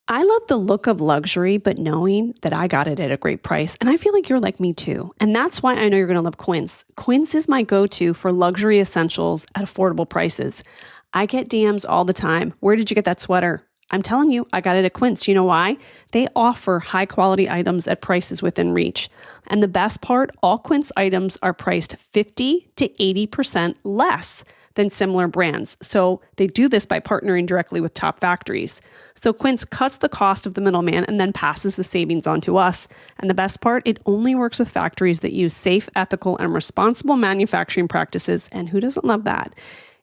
I love the look of luxury, but knowing that I got it at a great price. And I feel like you're like me too. And that's why I know you're going to love Quince. Quince is my go-to for luxury essentials at affordable prices. I get DMs all the time. Where did you get that sweater? I'm telling you, I got it at Quince. You know why? They offer high quality items at prices within reach. And the best part, all Quince items are priced 50 to 80% less than similar brands. So they do this by partnering directly with top factories. So Quince cuts the cost of the middleman and then passes the savings on to us. And the best part, it only works with factories that use safe, ethical, and responsible manufacturing practices. And who doesn't love that?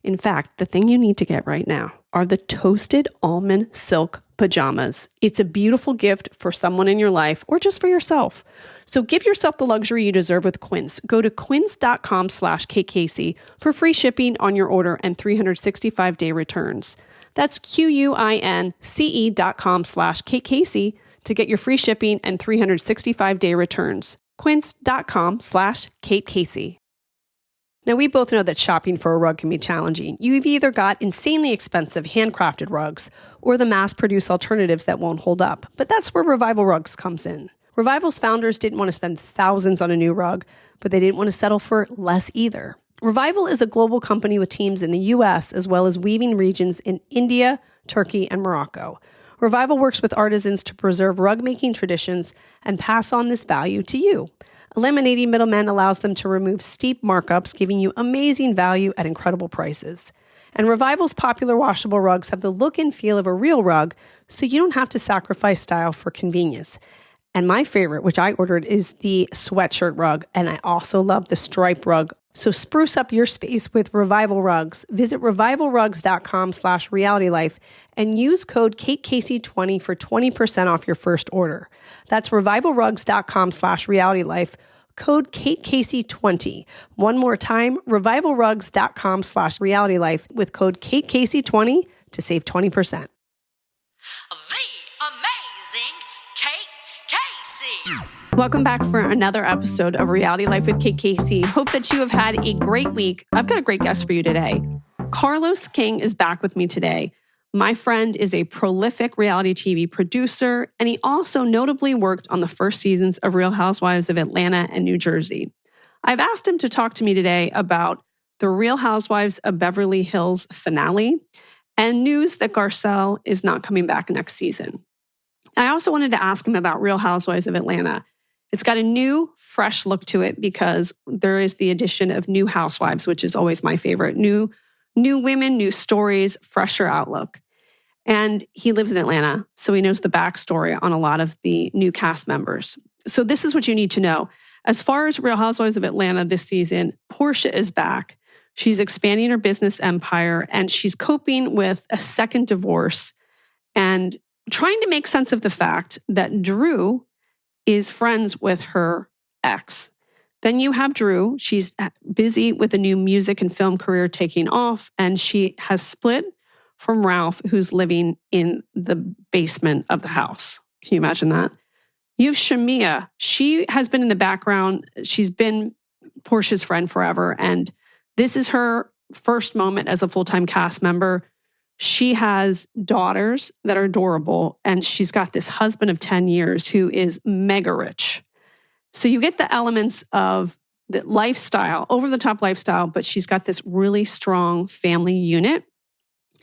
In fact, the thing you need to get right now are the toasted almond silk pajamas. It's a beautiful gift for someone in your life or just for yourself. So give yourself the luxury you deserve with Quince. Go to quince.com/KKC for free shipping on your order and 365-day returns. That's QUINCE.com/KKC to get your free shipping and 365-day returns. Quince.com/KateCasey. Now, we both know that shopping for a rug can be challenging. You've either got insanely expensive handcrafted rugs or the mass-produced alternatives that won't hold up. But that's where Revival Rugs comes in. Revival's founders didn't want to spend thousands on a new rug, but they didn't want to settle for less either. Revival is a global company with teams in the U.S. as well as weaving regions in India, Turkey, and Morocco. Revival works with artisans to preserve rug-making traditions and pass on this value to you. Eliminating middlemen allows them to remove steep markups, giving you amazing value at incredible prices. And Revival's popular washable rugs have the look and feel of a real rug, so you don't have to sacrifice style for convenience. And my favorite, which I ordered, is the sweatshirt rug, and I also love the stripe rug. So spruce up your space with Revival Rugs. Visit revivalrugs.com/realitylife and use code KateCasey20 for 20% off your first order. That's revivalrugs.com/realitylife, code KateCasey20. One more time, revivalrugs.com/realitylife with code KateCasey20 to save 20%. Welcome back for another episode of Reality Life with Kate Casey. Hope that you have had a great week. I've got a great guest for you today. Carlos King is back with me today. My friend is a prolific reality TV producer, and he also notably worked on the first seasons of Real Housewives of Atlanta and New Jersey. I've asked him to talk to me today about the Real Housewives of Beverly Hills finale and news that Garcelle is not coming back next season. I also wanted to ask him about Real Housewives of Atlanta. It's got a new, fresh look to it because there is the addition of new housewives, which is always my favorite. New women, new stories, fresher outlook. And he lives in Atlanta, so he knows the backstory on a lot of the new cast members. So this is what you need to know. As far as Real Housewives of Atlanta this season, Portia is back. She's expanding her business empire, and she's coping with a second divorce and trying to make sense of the fact that Drew is friends with her ex. Then you have Drew. She's busy with a new music and film career taking off, and she has split from Ralph, who's living in the basement of the house. Can you imagine that? You have Shamia. She has been in the background. She's been Portia's friend forever, and this is her first moment as a full-time cast member. She has daughters that are adorable, and she's got this husband of 10 years who is mega rich. So you get the elements of the lifestyle, over-the-top lifestyle, but she's got this really strong family unit,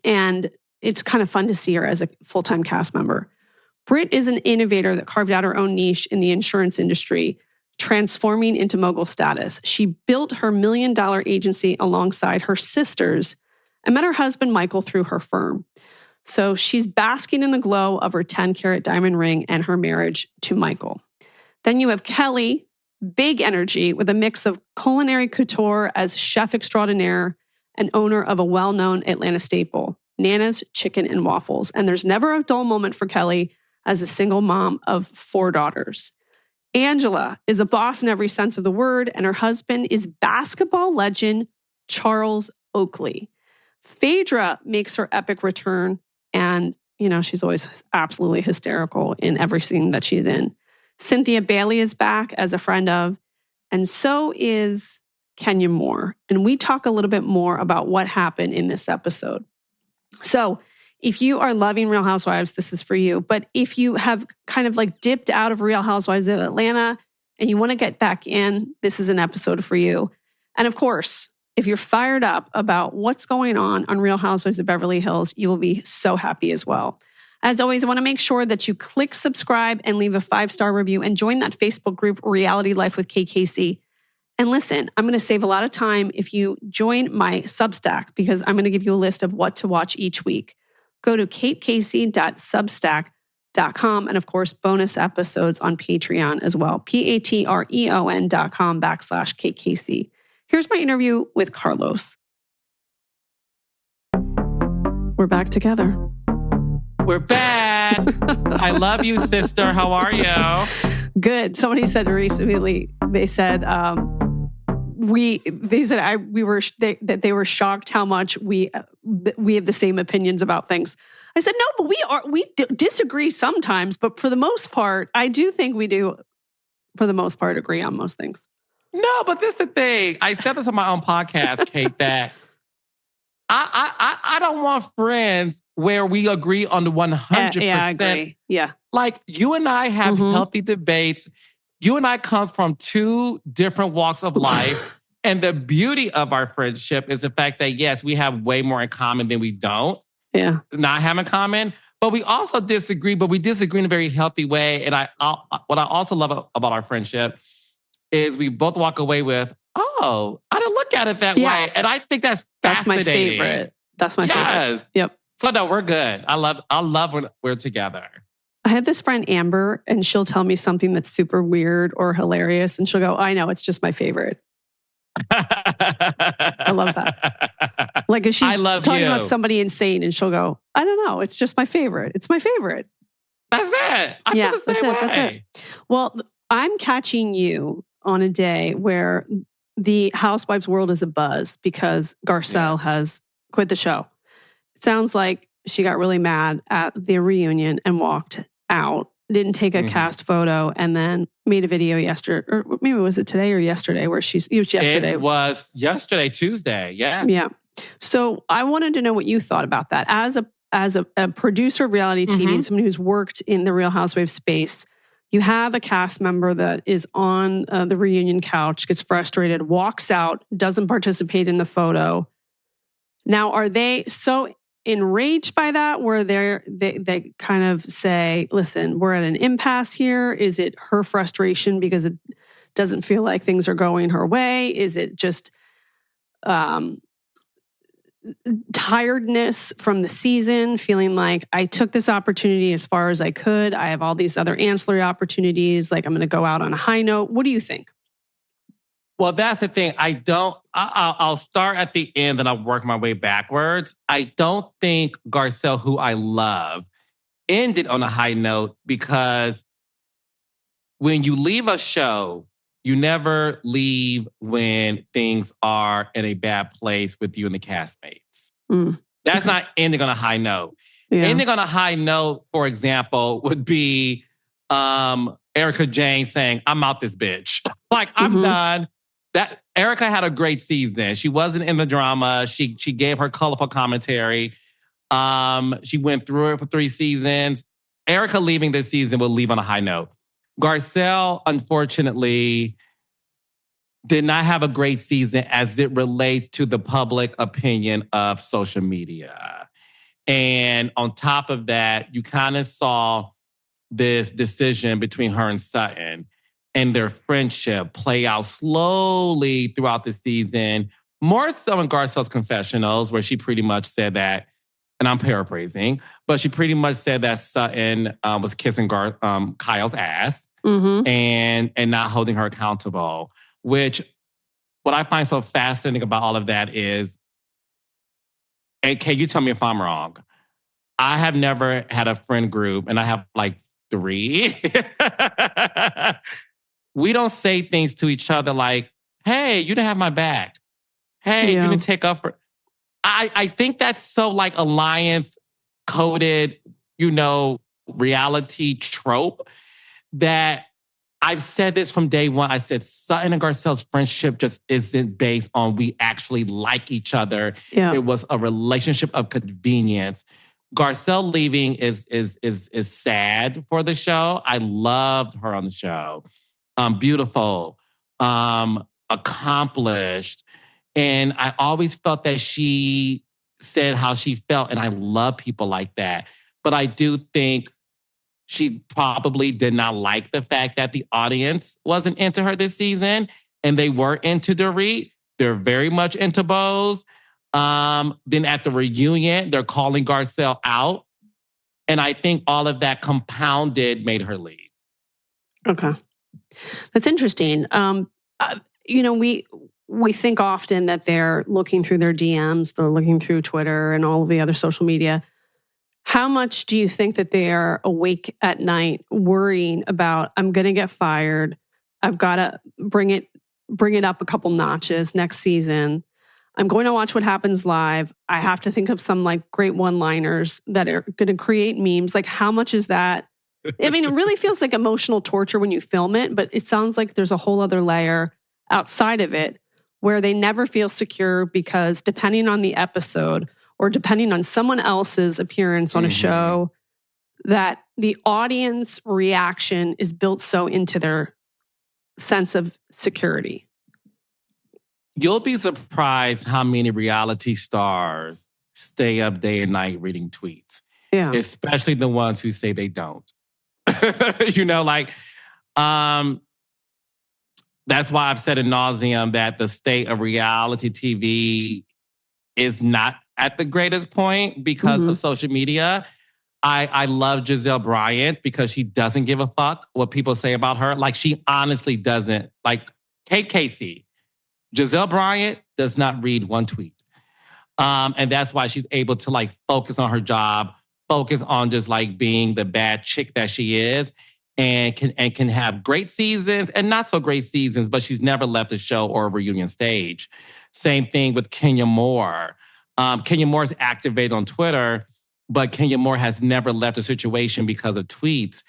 and it's kind of fun to see her as a full-time cast member. Britt is an innovator that carved out her own niche in the insurance industry, transforming into mogul status. She built her $1 million agency alongside her sisters and met her husband, Michael, through her firm. So she's basking in the glow of her 10-carat diamond ring and her marriage to Michael. Then you have Kelly, big energy with a mix of culinary couture as chef extraordinaire and owner of a well-known Atlanta staple, Nana's Chicken and Waffles. And there's never a dull moment for Kelly as a single mom of 4 daughters. Angela is a boss in every sense of the word, and her husband is basketball legend Charles Oakley. Phaedra makes her epic return, and, she's always absolutely hysterical in every scene that she's in. Cynthia Bailey is back as a friend of, and so is Kenya Moore. And we talk a little bit more about what happened in this episode. So If you are loving Real Housewives, this is for you. But if you have kind of like dipped out of Real Housewives of Atlanta and you want to get back in, this is an episode for you. And of course, if you're fired up about what's going on Real Housewives of Beverly Hills, you will be so happy as well. As always, I want to make sure that you click subscribe and leave a 5-star review and join that Facebook group, Reality Life with KKC. And listen, I'm going to save a lot of time if you join my Substack because I'm going to give you a list of what to watch each week. Go to katecasey.substack.com and of course, bonus episodes on Patreon as well. patreon.com/KKC. Here's my interview with Carlos. We're back together. We're back. I love you, sister. How are you? Good. Somebody said recently, they said that they were shocked how much we have the same opinions about things. I said, no, but we disagree sometimes, but for the most part, I do think we do, for the most part, agree on most things. No, but this is the thing. I said this on my own podcast, Kate, that I don't want friends where we agree on the 100%. Yeah, I agree. Yeah. Like you and I have healthy debates. You and I comes from two different walks of life. And the beauty of our friendship is the fact that, yes, we have way more in common than we don't. Yeah. Not have in common. But we also disagree, but we disagree in a very healthy way. And what I also love about our friendship is we both walk away with, oh, I didn't look at it that way. And I think that's fascinating. That's my favorite. That's my favorite. Yep. So no, we're good. I love when we're together. I have this friend, Amber, and she'll tell me something that's super weird or hilarious. And she'll go, I know, it's just my favorite. I love that. Like if she's talking about somebody insane and she'll go, I don't know, it's just my favorite. It's my favorite. That's it. I feel the same way. That's it. Well, I'm catching you on a day where the Housewives world is abuzz because Garcelle has quit the show. It sounds like she got really mad at the reunion and walked out, didn't take a cast photo, and then made a video yesterday, or maybe was it today or yesterday, where it was yesterday. It was yesterday, Tuesday, yeah. Yeah. So I wanted to know what you thought about that. As a producer of reality TV and someone who's worked in the Real Housewives space, you have a cast member that is on the reunion couch, gets frustrated, walks out, doesn't participate in the photo. Now, are they so enraged by that where they kind of say, listen, we're at an impasse here? Is it her frustration because it doesn't feel like things are going her way? Is it just tiredness from the season, feeling like I took this opportunity as far as I could. I have all these other ancillary opportunities. Like I'm going to go out on a high note. What do you think? Well, that's the thing. I'll start at the end and I'll work my way backwards. I don't think Garcelle, who I love, ended on a high note because when you leave a show, you never leave when things are in a bad place with you and the castmates. That's not ending on a high note. Yeah. Ending on a high note, for example, would be Erica Jane saying, I'm out this bitch. Like, I'm done. That Erica had a great season. She wasn't in the drama. She gave her colorful commentary. She went through it for 3 seasons. Erica leaving this season will leave on a high note. Garcelle, unfortunately, did not have a great season as it relates to the public opinion of social media. And on top of that, you kind of saw this decision between her and Sutton and their friendship play out slowly throughout the season, more so in Garcelle's confessionals, where she pretty much said that, and I'm paraphrasing, but she pretty much said that Sutton was kissing Kyle's ass and not holding her accountable, which what I find so fascinating about all of that is, and can you tell me if I'm wrong? I have never had a friend group, and I have like 3. We don't say things to each other like, hey, you didn't have my back. Hey, you didn't take up for... I think that's so like alliance-coded, reality trope that I've said this from day one. I said Sutton and Garcelle's friendship just isn't based on we actually like each other. Yeah. It was a relationship of convenience. Garcelle leaving is sad for the show. I loved her on the show. Beautiful, accomplished. And I always felt that she said how she felt. And I love people like that. But I do think she probably did not like the fact that the audience wasn't into her this season and they were into Dorit. They're very much into Bose. Then at the reunion, they're calling Garcelle out. And I think all of that compounded made her leave. Okay. That's interesting. We think often that they're looking through their DMs, they're looking through Twitter and all of the other social media. How much do you think that they are awake at night worrying about, I'm going to get fired. I've got to bring it up a couple notches next season. I'm going to watch what happens live. I have to think of some like great one-liners that are going to create memes. Like how much is that? I mean, it really feels like emotional torture when you film it, but it sounds like there's a whole other layer outside of it where they never feel secure because depending on the episode or depending on someone else's appearance on a show, that the audience reaction is built so into their sense of security. You'll be surprised how many reality stars stay up day and night reading tweets. Yeah. Especially the ones who say they don't. That's why I've said ad nauseum that the state of reality TV is not at the greatest point because of social media. I love Giselle Bryant because she doesn't give a fuck what people say about her. Like, she honestly doesn't. Like, Kate Casey, Giselle Bryant does not read one tweet. And that's why she's able to, like, focus on her job, focus on just, like, being the bad chick that she is, and can have great seasons and not so great seasons, but she's never left a show or a reunion stage. Same thing with Kenya Moore. Kenya Moore's activated on Twitter, but Kenya Moore has never left a situation because of tweets.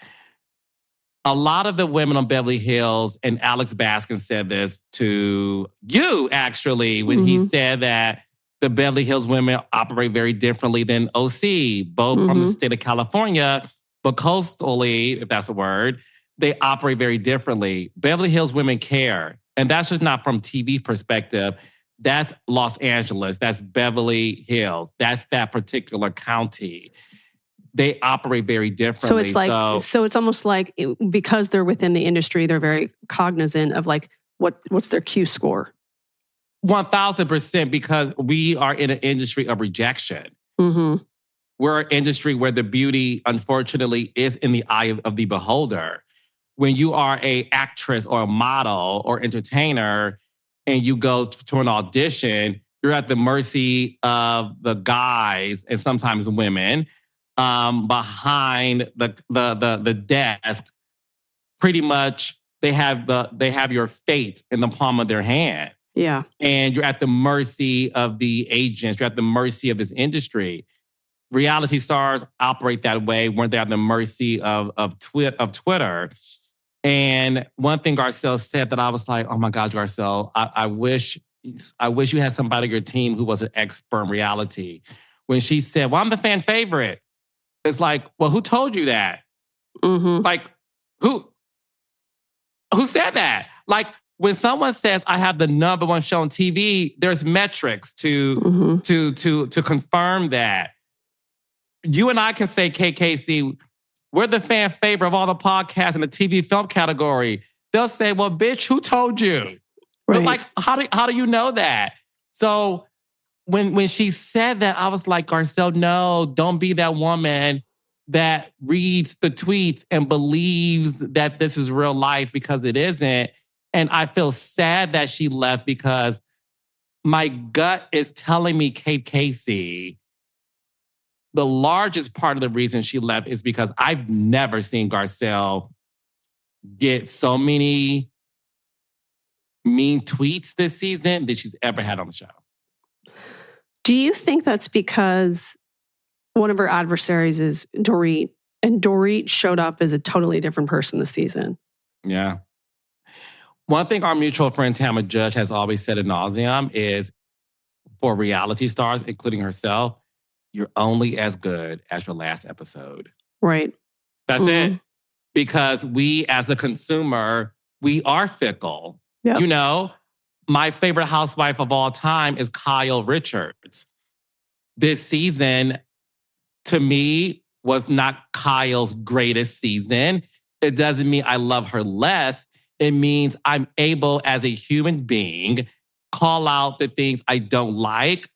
A lot of the women on Beverly Hills, and Alex Baskin said this to you, actually, when he said that the Beverly Hills women operate very differently than OC, both from the state of California, but coastally, if that's a word, they operate very differently. Beverly Hills women care. And that's just not from TV perspective. That's Los Angeles. That's Beverly Hills. That's that particular county. They operate very differently. So it's like, so it's almost like because they're within the industry, they're very cognizant of like what's their Q score. 1,000%, because we are in an industry of rejection. We're an industry where the beauty, unfortunately, is in the eye of the beholder. When you are an actress or a model or entertainer and you go to an audition, you're at the mercy of the guys and sometimes women behind the desk. Pretty much, they have your fate in the palm of their hand. Yeah. And you're at the mercy of the agents. You're at the mercy of this industry. Reality stars operate that way when they're at the mercy of Twitter. And one thing Garcelle said that I was like, oh my gosh, Garcelle, I wish you had somebody on your team who was an expert in reality. When she said, well, I'm the fan favorite. It's like, well, who told you that? Like, who said that? Like, when someone says I have the number one show on TV, there's metrics to confirm that. You and I can say, KKC, we're the fan favorite of all the podcasts in the TV film category. They'll say, well, bitch, who told you? Right. But like, how do you know that? So when she said that, I was like, Garcelle, no, don't be that woman that reads the tweets and believes that this is real life, because it isn't. And I feel sad that she left because my gut is telling me, Kate Casey, the largest part of the reason she left is because I've never seen Garcelle get so many mean tweets this season that she's ever had on the show. Do you think that's because one of her adversaries is Dorit, and Dorit showed up as a totally different person this season? Yeah. One thing our mutual friend Tama Judge has always said ad nauseum is, for reality stars, including herself, you're only as good as your last episode. Right. That's it. Because we, as a consumer, we are fickle. Yep. You know, my favorite housewife of all time is Kyle Richards. This season, to me, was not Kyle's greatest season. It doesn't mean I love her less. It means I'm able, as a human being, call out the things I don't like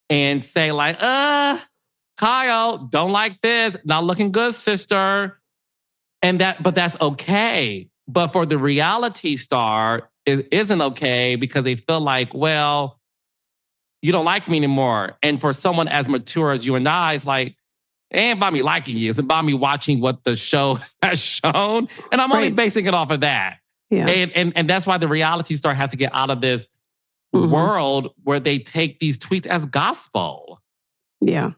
and say like, Kyle, don't like this. Not looking good, sister. But that's okay. But for the reality star, it isn't okay because they feel like, well, you don't like me anymore. And for someone as mature as you and I, it's like, it ain't about me liking you. It's about me watching what the show has shown. And I'm only basing it off of that. Yeah. And that's why the reality star has to get out of this world where they take these tweets as gospel. Yeah.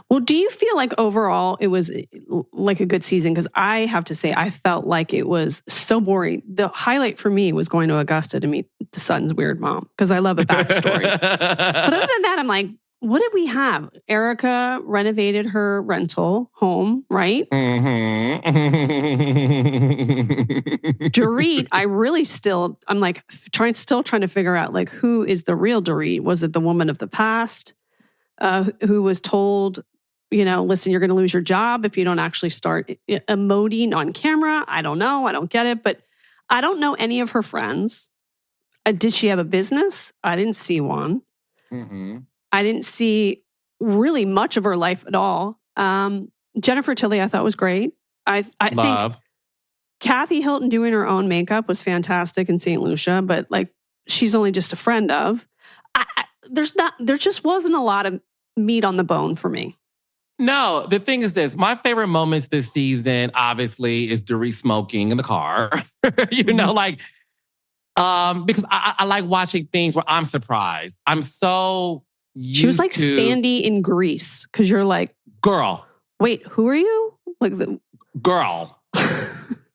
Well, do you feel like overall it was like a good season? Because I have to say, I felt like it was so boring. The highlight for me was going to Augusta to meet the Sutton's weird mom, because I love a backstory. But other than that, I'm like, what did we have? Erica renovated her rental home, right? Dorit, I'm like trying to figure out like who is the real Dorit? Was it the woman of the past? Who was told, listen, you're going to lose your job if you don't actually start emoting on camera. I don't know. I don't get it. But I don't know any of her friends. Did she have a business? I didn't see one. I didn't see really much of her life at all. Jennifer Tilly, I thought was great. I think Kathy Hilton doing her own makeup was fantastic in St. Lucia, but like she's only just a friend of. There just wasn't a lot of meat on the bone for me. No, the thing is this. My favorite moments this season, obviously, is Dorit smoking in the car. Because I like watching things where I'm surprised. I'm so used She was like to, Sandy in Grease, because you're like, girl. Wait, who are you? Like girl.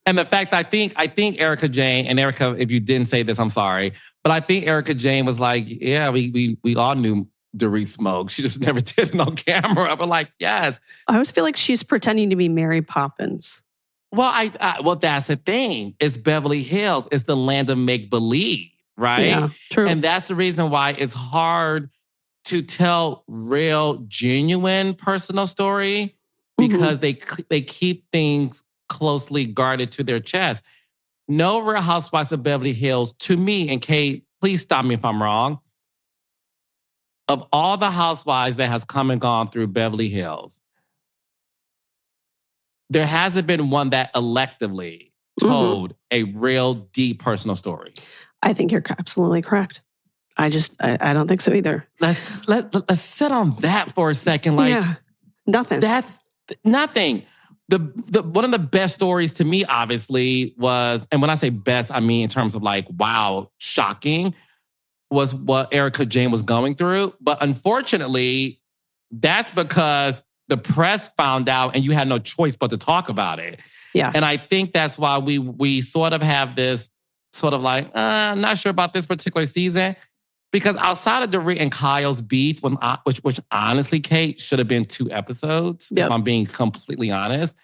And the fact I think Erica Jane, and Erica, if you didn't say this, I'm sorry. But I think Erica Jane was like, yeah, we all knew Dorit smoked. She just never did it on camera. But like, yes. I always feel like she's pretending to be Mary Poppins. Well, well, that's the thing. It's Beverly Hills. It's the land of make-believe, right? Yeah, true. And that's the reason why it's hard to tell real, genuine personal story, because they keep things closely guarded to their chest. No Real Housewives of Beverly Hills, to me, and Kate, please stop me if I'm wrong, of all the housewives that has come and gone through Beverly Hills, there hasn't been one that electively told a real deep personal story. I think you're absolutely correct. I don't think so either. Let's sit on that for a second. Like, nothing. That's nothing. The one of the best stories to me, obviously, was, and when I say best, I mean in terms of like, wow, shocking, was what Erica Jane was going through. But unfortunately, that's because the press found out and you had no choice but to talk about it. Yes. And I think that's why we sort of have this sort of like, I'm not sure about this particular season. Because outside of Dorit and Kyle's beef, which honestly, Kate, should have been 2 episodes, if I'm being completely honest,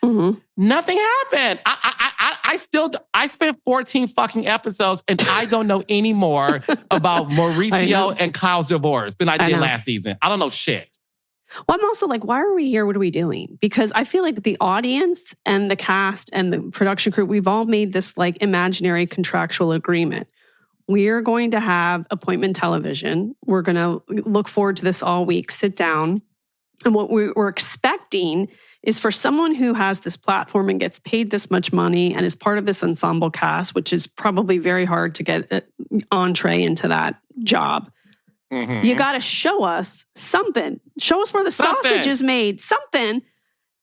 nothing happened. I spent 14 fucking episodes and I don't know any more about Mauricio and Kyle's divorce than I did last season. I don't know shit. Well, I'm also like, why are we here? What are we doing? Because I feel like the audience and the cast and the production crew, we've all made this like imaginary contractual agreement. We're going to have appointment television. We're going to look forward to this all week, sit down. And what we're expecting is for someone who has this platform and gets paid this much money and is part of this ensemble cast, which is probably very hard to get an entree into that job. You got to show us something. Show us where the sausage is made, something.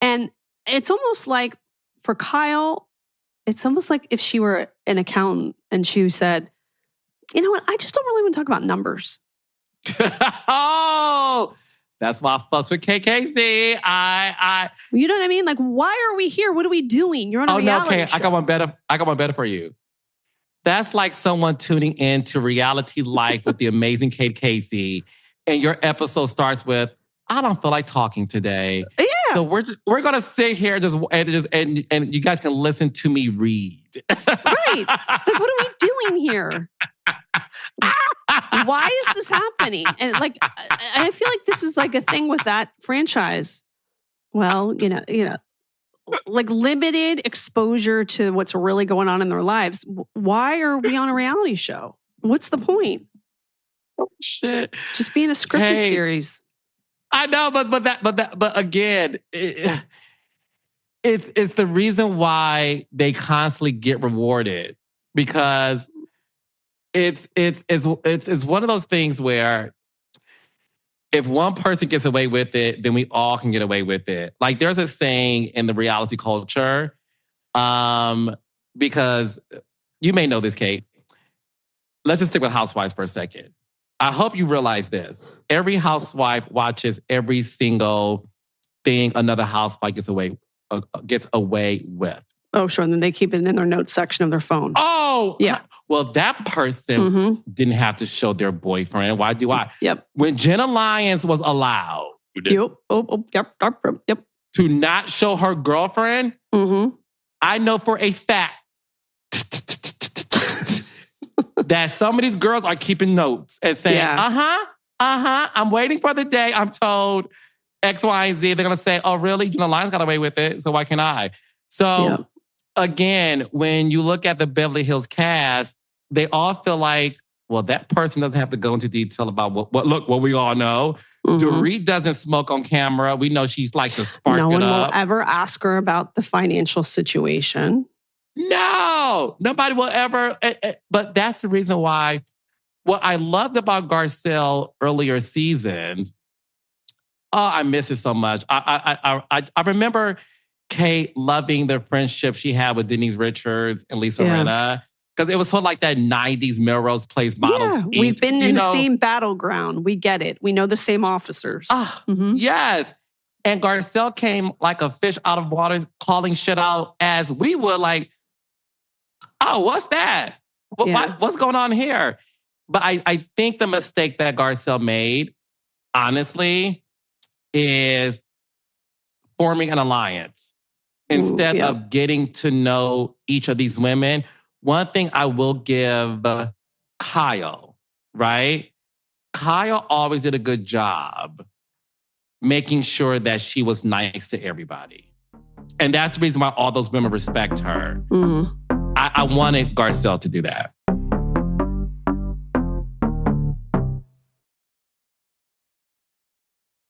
And it's almost like for Kyle, it's almost like if she were an accountant and she said, you know what? I just don't really want to talk about numbers. Oh, that's why I fucks with KKC. You know what I mean? Like, why are we here? What are we doing? You're on a reality show. I got one better for you. That's like someone tuning in to Reality Life with the amazing Kate Casey, and your episode starts with, I don't feel like talking today. Yeah. So we're gonna sit here and you guys can listen to me read. Right. Like, what are we doing here? Why is this happening? And like, I feel like this is like a thing with that franchise. Well, like limited exposure to what's really going on in their lives. Why are we on a reality show? What's the point? Oh, shit. Just being a scripted series. I know, but again, it's the reason why they constantly get rewarded, because it's one of those things where if one person gets away with it, then we all can get away with it. Like there's a saying in the reality culture, because you may know this, Kate. Let's just stick with Housewives for a second. I hope you realize this. Every housewife watches every single thing another housewife gets away with. Oh, sure. And then they keep it in their notes section of their phone. Oh, yeah. Well, that person didn't have to show their boyfriend. Why do I? Yep. When Jenna Lyons was allowed yep. to not show her girlfriend, I know for a fact that some of these girls are keeping notes and saying, I'm waiting for the day I'm told X, Y, and Z. They're going to say, oh, really? Jenna Lyons got away with it, so why can't I? So, again, when you look at the Beverly Hills cast, they all feel like, well, that person doesn't have to go into detail about what we all know. Dorit doesn't smoke on camera. We know she's likes to spark it up. No one will ever ask her about the financial situation. No, nobody will ever. But that's the reason why. What I loved about Garcelle earlier seasons, I miss it so much. I remember Kate loving the friendship she had with Denise Richards and Lisa Rinna, because it was sort of like that 90s Melrose Place models. Yeah, we've been in the same battleground. We get it. We know the same officers. Yes. And Garcelle came like a fish out of water, calling shit out as we would, like, oh, what's that? What's going on here? But I think the mistake that Garcelle made, honestly, is forming an alliance. Instead of getting to know each of these women. One thing I will give Kyle, right? Kyle always did a good job making sure that she was nice to everybody. And that's the reason why all those women respect her. I wanted Garcelle to do that.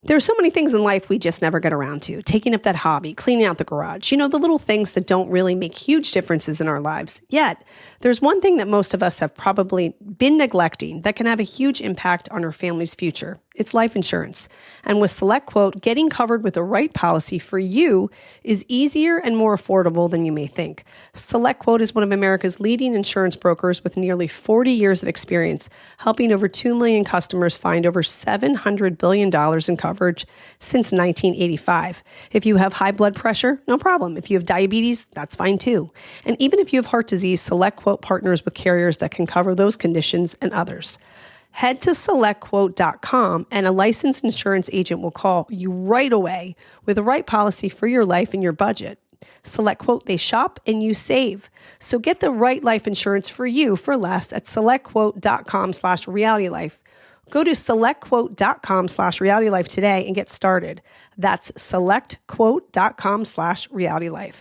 There are so many things in life we just never get around to. Taking up that hobby, cleaning out the garage. The little things that don't really make huge differences in our lives. Yet, there's one thing that most of us have probably been neglecting that can have a huge impact on our family's future. It's life insurance. And with SelectQuote, getting covered with the right policy for you is easier and more affordable than you may think. SelectQuote is one of America's leading insurance brokers with nearly 40 years of experience, helping over 2 million customers find over $700 billion in coverage since 1985. If you have high blood pressure, no problem. If you have diabetes, that's fine too. And even if you have heart disease, SelectQuote partners with carriers that can cover those conditions and others. Head to SelectQuote.com and a licensed insurance agent will call you right away with the right policy for your life and your budget. SelectQuote, they shop and you save. So get the right life insurance for you for less at SelectQuote.com/realitylife. Go to SelectQuote.com/realitylife today and get started. That's SelectQuote.com/realitylife.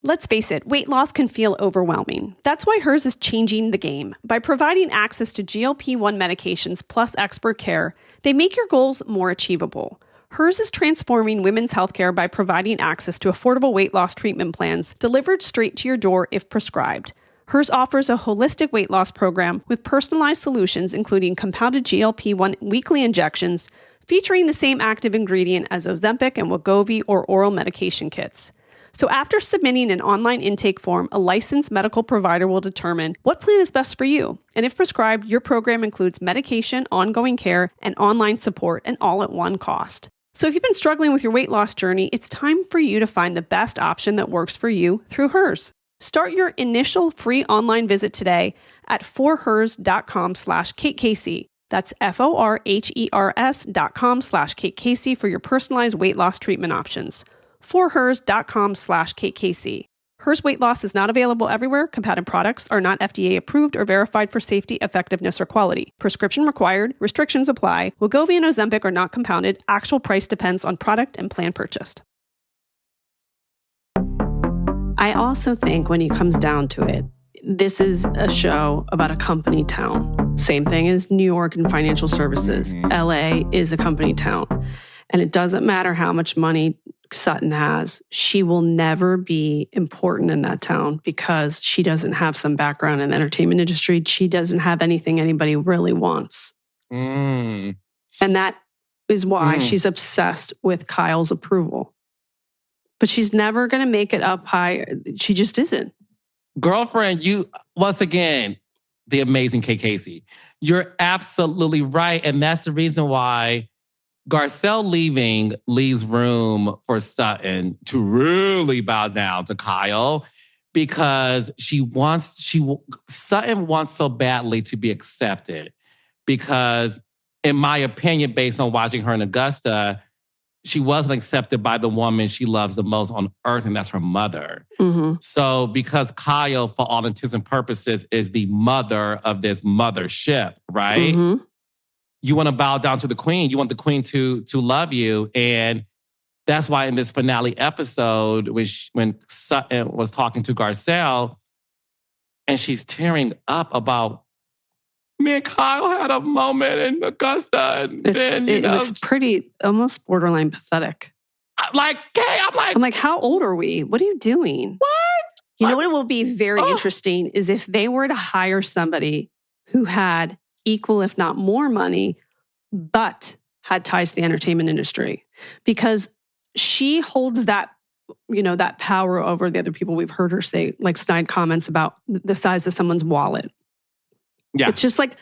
Let's face it, weight loss can feel overwhelming. That's why Hers is changing the game. By providing access to GLP-1 medications plus expert care, they make your goals more achievable. Hers is transforming women's healthcare by providing access to affordable weight loss treatment plans delivered straight to your door if prescribed. Hers offers a holistic weight loss program with personalized solutions including compounded GLP-1 weekly injections featuring the same active ingredient as Ozempic and Wegovy or oral medication kits. So after submitting an online intake form, a licensed medical provider will determine what plan is best for you. And if prescribed, your program includes medication, ongoing care, and online support, and all at one cost. So if you've been struggling with your weight loss journey, it's time for you to find the best option that works for you through Hers. Start your initial free online visit today at forhers.com/KateCasey. That's forhers.com/Kate Casey for your personalized weight loss treatment options. forhers.com/Kate Casey. Hers weight loss is not available everywhere. Compatible products are not FDA approved or verified for safety, effectiveness, or quality. Prescription required. Restrictions apply. Wegovy and Ozempic are not compounded. Actual price depends on product and plan purchased. I also think when it comes down to it, this is a show about a company town. Same thing as New York and financial services. LA is a company town. And it doesn't matter how much money Sutton has. She will never be important in that town because she doesn't have some background in the entertainment industry. She doesn't have anything anybody really wants. And that is why she's obsessed with Kyle's approval. But she's never going to make it up high. She just isn't. Girlfriend, you, once again, the amazing Kate Casey. You're absolutely right. And that's the reason why Garcelle leaving leaves room for Sutton to really bow down to Kyle because Sutton wants so badly to be accepted because, in my opinion, based on watching her in Augusta, she wasn't accepted by the woman she loves the most on earth, and that's her mother. So because Kyle, for all intents and purposes, is the mother of this mothership, right? You want to bow down to the queen. You want the queen to love you. And that's why in this finale episode, when Sutton was talking to Garcelle, and she's tearing up about, me and Kyle had a moment in Augusta. And then, it was pretty, almost borderline pathetic. I'm like, how old are we? What are you doing? What? You know what will be very interesting is if they were to hire somebody who had equal, if not more money, but had ties to the entertainment industry. Because she holds that, that power over the other people. We've heard her say, like, snide comments about the size of someone's wallet. Yeah. It's just like,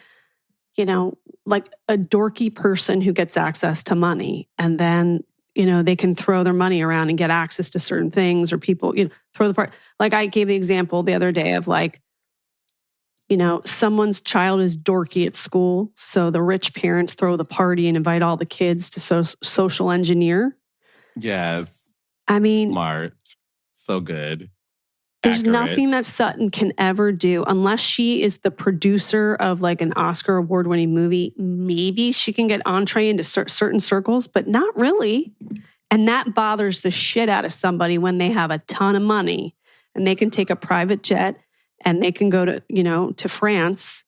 like a dorky person who gets access to money and then, they can throw their money around and get access to certain things or people, throw the part. Like I gave the example the other day of like, someone's child is dorky at school. So the rich parents throw the party and invite all the kids to social engineer. Yes. I mean, smart. So good. There's Accurate. nothing that Sutton can ever do unless she is the producer of like an Oscar award-winning movie. Maybe she can get entree into certain circles, but not really. And that bothers the shit out of somebody when they have a ton of money and they can take a private jet and they can go to, to France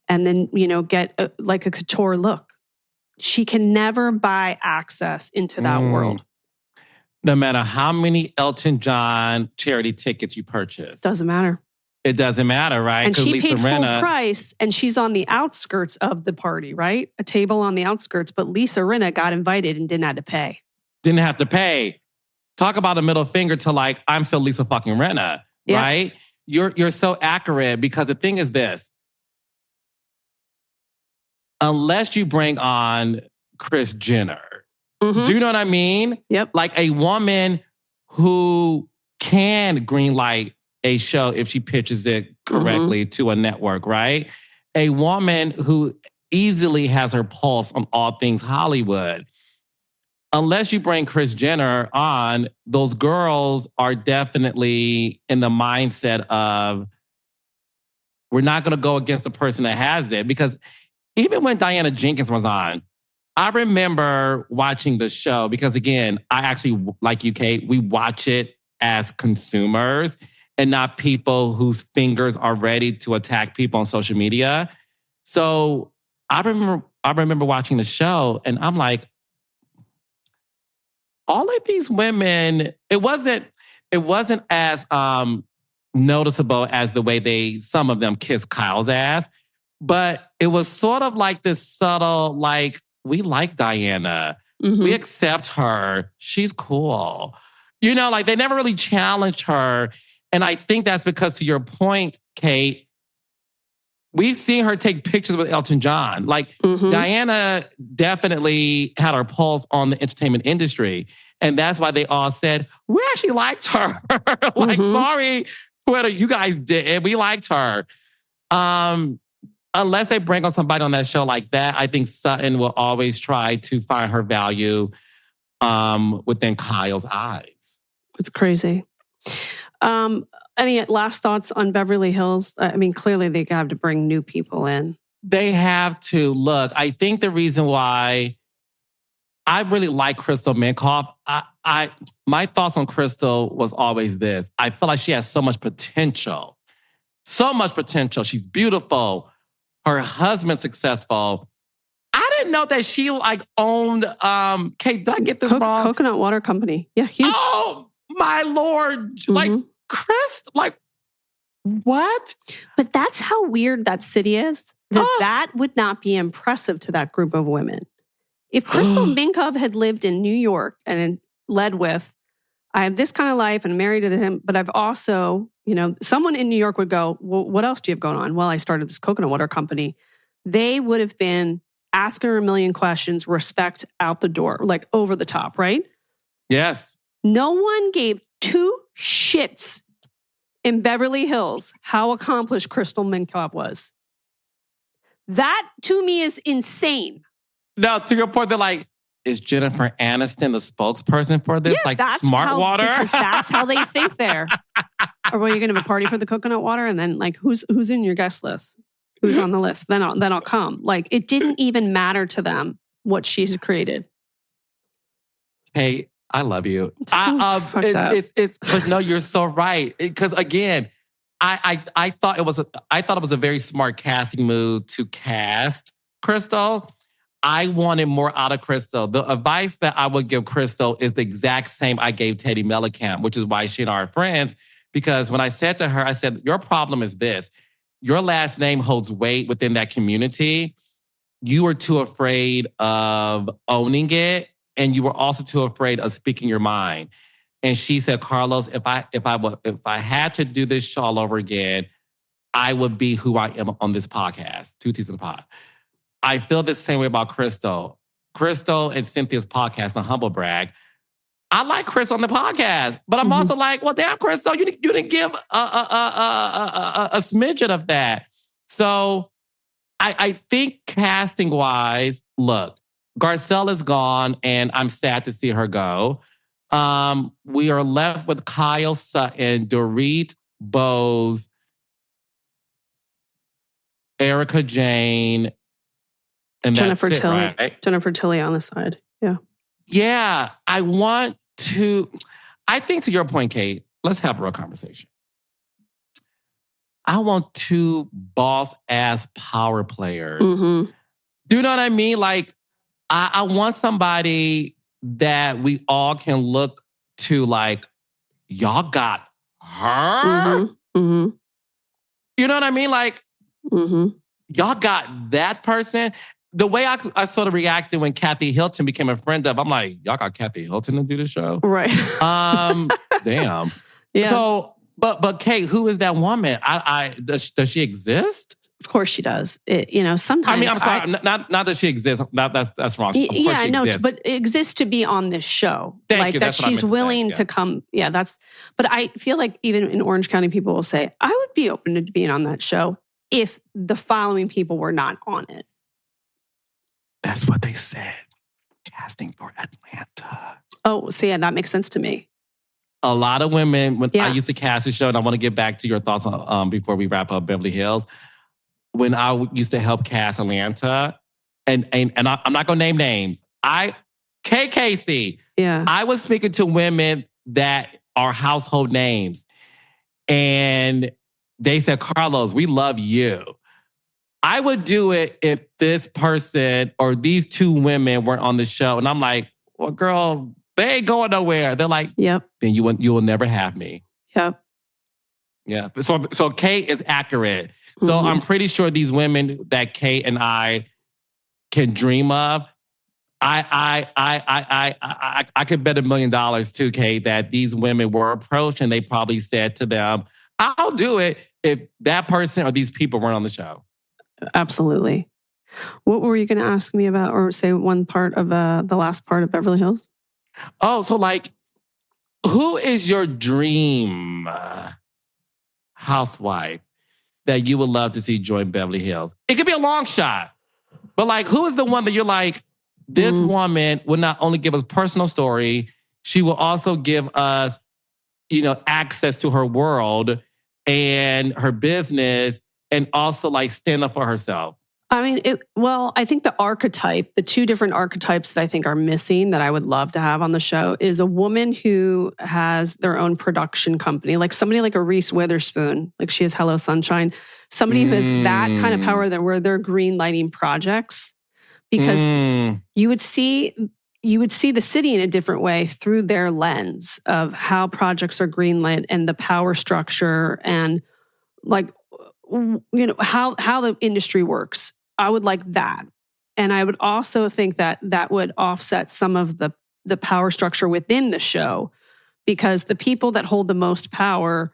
and then, get a couture look. She can never buy access into that world. No matter how many Elton John charity tickets you purchase. Doesn't matter. It doesn't matter, right? And she Lisa paid Rinna, full price and she's on the outskirts of the party, right? A table on the outskirts. But Lisa Rinna got invited and didn't have to pay. Didn't have to pay. Talk about a middle finger to like, I'm still Lisa fucking Rinna, right? You're so accurate because the thing is this. Unless you bring on Kris Jenner, do you know what I mean? Yep. Like a woman who can greenlight a show if she pitches it correctly to a network, right? A woman who easily has her pulse on all things Hollywood. Unless you bring Kris Jenner on, those girls are definitely in the mindset of, we're not going to go against the person that has it. Because even when Diana Jenkins was on, I remember watching the show because, again, I actually, like you, Kate, we watch it as consumers and not people whose fingers are ready to attack people on social media. So I remember watching the show and I'm like, all of these women, it wasn't as noticeable as the way some of them kissed Kyle's ass, but it was sort of like this subtle, like, we like Diana. We accept her. She's cool. Like they never really challenged her. And I think that's because, to your point, Kate, we've seen her take pictures with Elton John. Like Diana definitely had her pulse on the entertainment industry. And that's why they all said, we actually liked her. Like, sorry, Twitter, you guys did. We liked her. unless they bring on somebody on that show like that, I think Sutton will always try to find her value within Kyle's eyes. It's crazy. Any last thoughts on Beverly Hills? I mean, clearly they have to bring new people in. They have to. Look, I think the reason why I really like Crystal Minkoff, my thoughts on Crystal was always this. I feel like she has so much potential. So much potential. She's beautiful. Her husband's successful. I didn't know that she owned, Kate, did I get this wrong? Coconut Water Company. Yeah, huge. Oh, my Lord. Mm-hmm. Chris, what? But that's how weird that city is. That would not be impressive to that group of women. If Crystal Minkoff had lived in New York and led with, I have this kind of life and I'm married to him, but I've also, someone in New York would go, well, what else do you have going on? Well, I started this coconut water company. They would have been asking her a million questions, respect out the door, over the top, right? Yes. No one gave two shits in Beverly Hills how accomplished Crystal Minkoff was. That, to me, is insane. No, to your point, they're like, is Jennifer Aniston the spokesperson for this? That's smart water? Because that's how they think there. Or were you going to have a party for the coconut water? And then who's in your guest list? Who's on the list? Then I'll come. It didn't even matter to them what she's created. Hey, I love you. It's so fucked up. But no, you're so right. Because again, I thought it was a very smart casting move to cast Crystal. I wanted more out of Crystal. The advice that I would give Crystal is the exact same I gave Teddy Mellencamp, which is why she and I are friends. Because when I said to her, I said, your problem is this. Your last name holds weight within that community. You were too afraid of owning it. And you were also too afraid of speaking your mind. And she said, Carlos, if I had to do this show all over again, I would be who I am on this podcast, Two T's in the Pod. I feel the same way about Crystal. Crystal and Cynthia's podcast, The Humble Brag. I like Crystal on the podcast, but I'm also like, well, damn, Crystal, you didn't give a smidgen of that. So I think casting-wise, look, Garcelle is gone, and I'm sad to see her go. We are left with Kyle Sutton, Dorit, Bose, Erica Jane, and Jennifer that's it, Tilly. right? Jennifer Tilly on the side. Yeah. Yeah. I think to your point, Kate, let's have a real conversation. I want two boss-ass power players. Mm-hmm. Do you know what I mean? I want somebody that we all can look to y'all got her? Mm-hmm. Mm-hmm. You know what I mean? Y'all got that person. The way I sort of reacted when Kathy Hilton became a friend of, I'm like, y'all got Kathy Hilton to do the show? Right. Damn. Yeah. So, but Kate, who is that woman? Does she exist? Of course she does. Sometimes. I mean, I'm sorry. Not that she exists. That's wrong. Yeah, I know, but it exists to be on this show. Thank you. That That's what I she's meant to willing say. to come. Yeah, but I feel like even in Orange County, people will say, I would be open to being on that show if the following people were not on it. That's what they said. Casting for Atlanta. Oh, so yeah, that makes sense to me. A lot of women, when I used to cast the show, and I want to get back to your thoughts on before we wrap up Beverly Hills. When I used to help cast Atlanta, and I'm not going to name names. KKC. Yeah. I was speaking to women that are household names. And they said, Carlos, we love you. I would do it if this person or these two women weren't on the show. And I'm like, well, girl, they ain't going nowhere. They're like, yep. Then you will never have me. Yep. Yeah. So Kate is accurate. So I'm pretty sure these women that Kate and I can dream of, I could bet $1 million too, Kate, that these women were approached and they probably said to them, I'll do it if that person or these people weren't on the show. Absolutely. What were you going to ask me about, or say one part of the last part of Beverly Hills? Oh, so who is your dream housewife that you would love to see join Beverly Hills? It could be a long shot, but like, who is the one that you're like, this woman will not only give us personal story, she will also give us, access to her world and her business, and also like stand up for herself. I mean, I think the two different archetypes that I think are missing that I would love to have on the show is a woman who has their own production company, like somebody like a Reese Witherspoon, like she has Hello Sunshine, somebody who has that kind of power where they're green lighting projects, because you would see the city in a different way through their lens of how projects are greenlit and the power structure and like, how the industry works. I would like that. And I would also think that would offset some of the power structure within the show, because the people that hold the most power